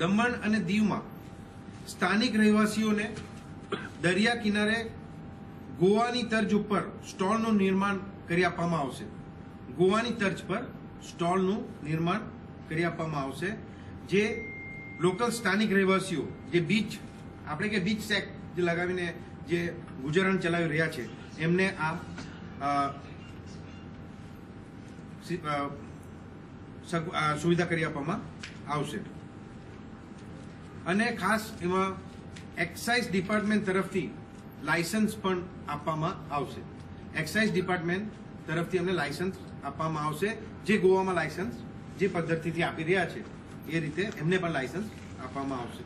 દમણ અને દીવમાં સ્થાનિક રહેવાસીઓને દરિયા કિનારે ગોવાની તર્જ ઉપર સ્ટોલનું નિર્માણ કરી આપવામાં આવશે. ગોવાની તર્જ પર સ્ટોલનું નિર્માણ કરી આપવામાં આવશે, જે લોકલ સ્થાનિક રહેવાસીઓ જે બીચ આપણે કે બીચ સેક જે લગાવીને જે ગુજરાન ચલાવી રહ્યા છે એમને આ સુવિધા કરી આપવામાં આવશે. અને ખાસ એમાં એક્સાઇઝ ડિપાર્ટમેન્ટ તરફથી લાયસન્સ પણ આપવામાં આવશે. એક્સાઇઝ ડિપાર્ટમેન્ટ તરફથી અમને લાયસન્સ આપવામાં આવશે, જે ગોવામાં લાયસન્સ જે પદ્ધતિથી આપી રહ્યા છે એ રીતે એમને પણ લાયસન્સ આપવામાં આવશે.